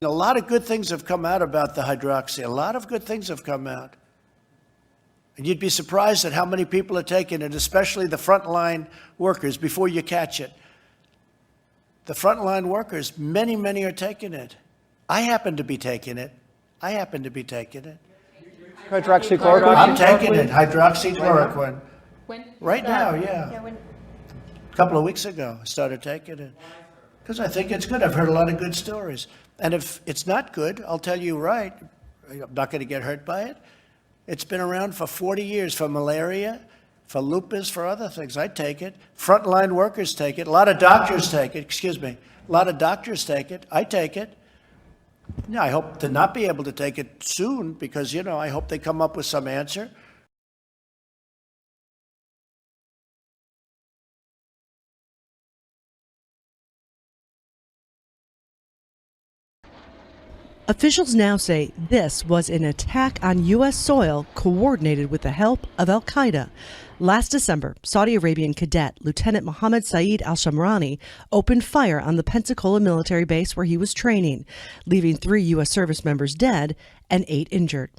A lot of good things have come out about the hydroxy. A lot of good things have come out. And you'd be surprised at how many people are taking it, especially the frontline workers, before you catch it. The frontline workers, many, many are taking it. I happen to be taking it. Hydroxychloroquine? I'm taking it, hydroxychloroquine. When? Right now, yeah. A couple of weeks ago, I started taking it. Because I think it's good. I've heard a lot of good stories. And if it's not good, I'll tell you right, I'm not going to get hurt by it. It's been around for 40 years for malaria, for lupus, for other things. I take it. Frontline workers take it. A lot of doctors take it. A lot of doctors take it. I take it. Yeah, I hope to not be able to take it soon because, I hope they come up with some answer. Officials now say this was an attack on U.S. soil coordinated with the help of al-Qaeda. Last December, Saudi Arabian cadet Lieutenant Mohammed Saeed al-Shamrani opened fire on the Pensacola military base where he was training, leaving 3 U.S. service members dead and 8 injured.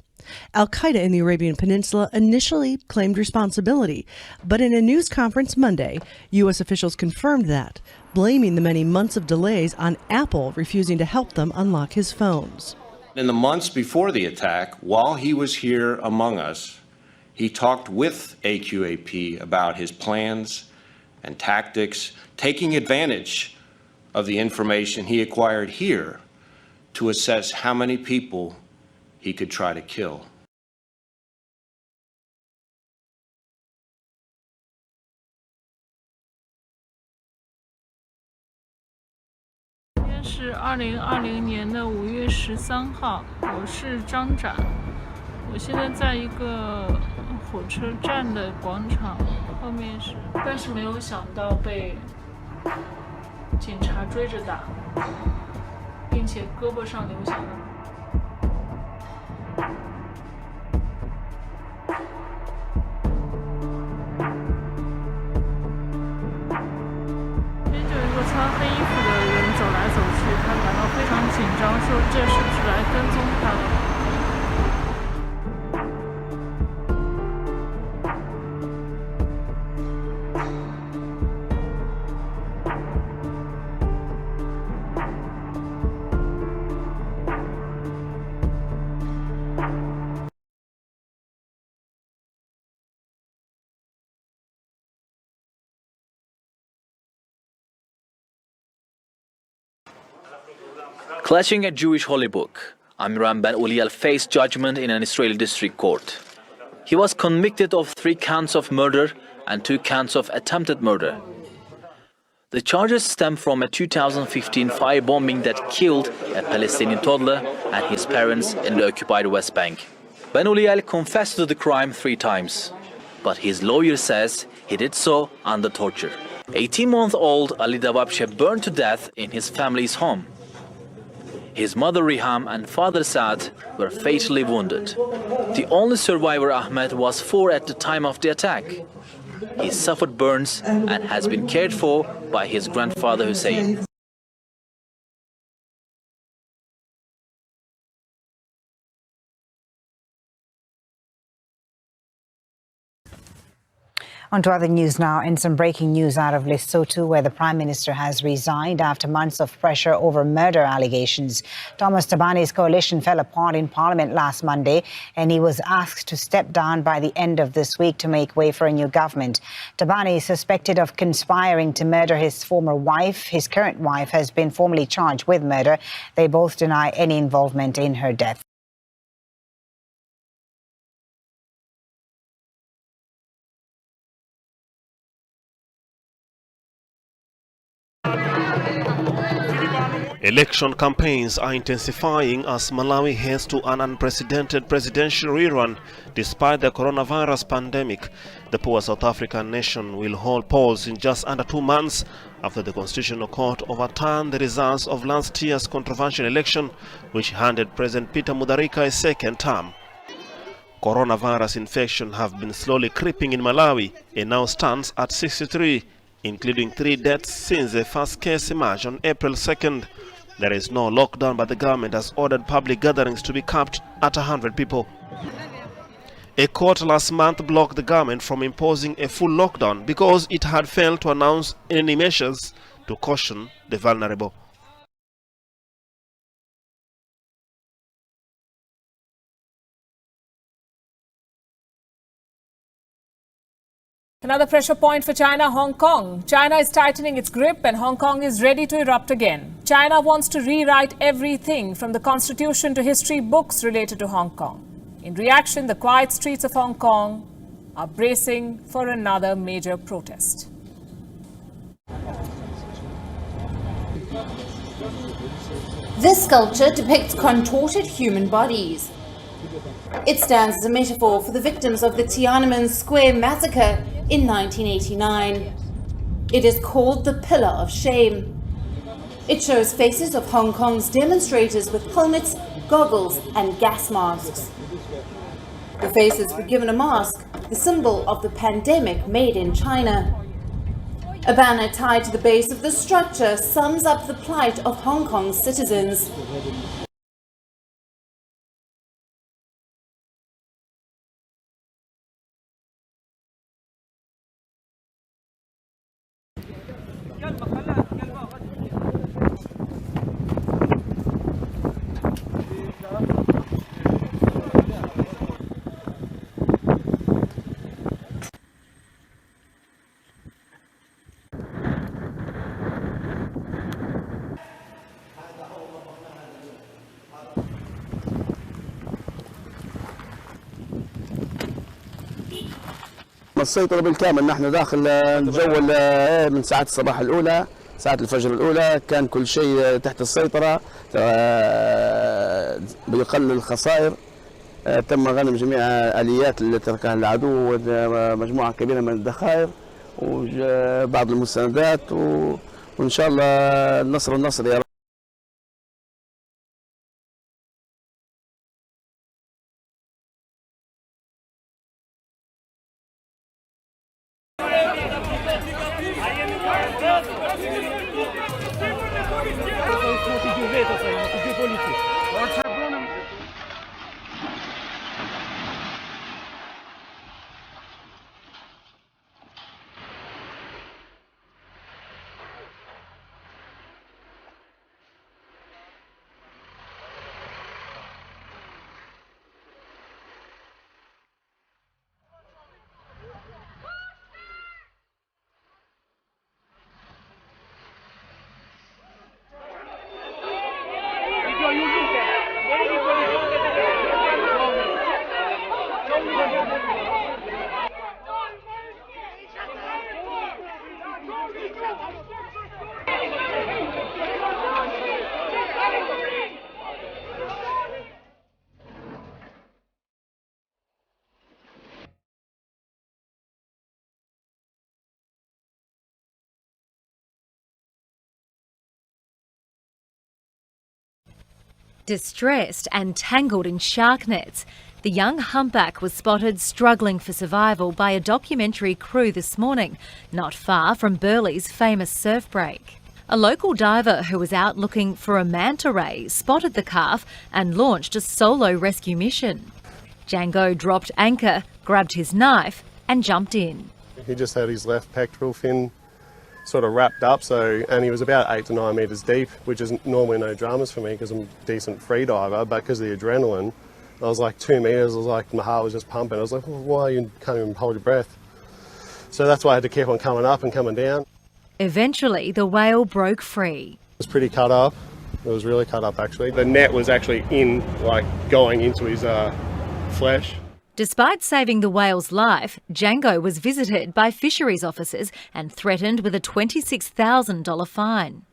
Al-Qaeda in the Arabian Peninsula initially claimed responsibility, but in a news conference Monday, U.S. officials confirmed that, blaming the many months of delays on Apple refusing to help them unlock his phones. In the months before the attack, while he was here among us, he talked with AQAP about his plans and tactics, taking advantage of the information he acquired here to assess how many people he could try to kill.是2020年的5月13号，我是张展，我现在在一个火车站的广场后面但是没有想到被警察追着打，并且胳膊上流血了。穿黑衣服的人走来走去，他感到非常紧张，说这是不是来跟踪他的？ Clutching a Jewish holy book, Amiram Ben Uliel faced judgment in an Israeli district court. He was convicted of 3 counts of murder and 2 counts of attempted murder. The charges stem from a 2015 firebombing that killed a Palestinian toddler and his parents in the occupied West Bank. Ben Uliel confessed to the crime 3 times, but his lawyer says he did so under torture. 18-month-old Ali Dawabshe burned to death in his family's home. His mother Riham and father Saad were fatally wounded. The only survivor, Ahmed, was 4 at the time of the attack. He suffered burns and has been cared for by his grandfather Hussein. On to other news now, and some breaking news out of Lesotho, where the Prime Minister has resigned after months of pressure over murder allegations. Thomas Thabane's coalition fell apart in Parliament last Monday, and he was asked to step down by the end of this week to make way for a new government. Thabane is suspected of conspiring to murder his former wife. His current wife has been formally charged with murder. They both deny any involvement in her death. Election campaigns are intensifying as Malawi heads to an unprecedented presidential rerun. Despite the coronavirus pandemic, the poor South African nation will hold polls in just under 2 months after the Constitutional Court overturned the results of last year's controversial election, which handed President Peter Mutharika a second term. Coronavirus infections have been slowly creeping in Malawi and now stands at 63, including 3 deaths since the first case emerged on April 2nd. There is no lockdown, but the government has ordered public gatherings to be capped at 100 people. A court last month blocked the government from imposing a full lockdown because it had failed to announce any measures to caution the vulnerable. Another pressure point for China, Hong Kong. China is tightening its grip and Hong Kong is ready to erupt again. China wants to rewrite everything from the constitution to history books related to Hong Kong. In reaction, the quiet streets of Hong Kong are bracing for another major protest. This sculpture depicts contorted human bodies. It stands as a metaphor for the victims of the Tiananmen Square massacre in 1989. It is called the Pillar of Shame. It shows faces of Hong Kong's demonstrators with helmets, goggles and gas masks. The faces were given a mask, the symbol of the pandemic made in China. A banner tied to the base of the structure sums up the plight of Hong Kong's citizens. السيطرة بالكامل. نحن داخل الجو من ساعات الصباح الأولى، ساعات الفجر الأولى كان كل شيء تحت السيطرة بأقل الخسائر. تم غنم جميع آليات اللي تركها العدو ومجموعة كبيرة من الذخائر وبعض المستندات وإن شاء الله النصر يا رب. Distressed and tangled in shark nets, the young humpback was spotted struggling for survival by a documentary crew this morning, not far from Burleigh's famous surf break. A local diver who was out looking for a manta ray spotted the calf and launched a solo rescue mission. Django dropped anchor, grabbed his knife and jumped in. He just had his left pectoral fin sort of wrapped up, and he was about 8 to 9 metres deep, which is normally no dramas for me because I'm a decent free diver, but because of the adrenaline, I was like 2 metres, I was like, my heart was just pumping. I was like, well, why you can't even hold your breath? So that's why I had to keep on coming up and coming down. Eventually, the whale broke free. It was pretty cut up. It was really cut up, actually. The net was actually going into his flesh. Despite saving the whale's life, Django was visited by fisheries officers and threatened with a $26,000 fine.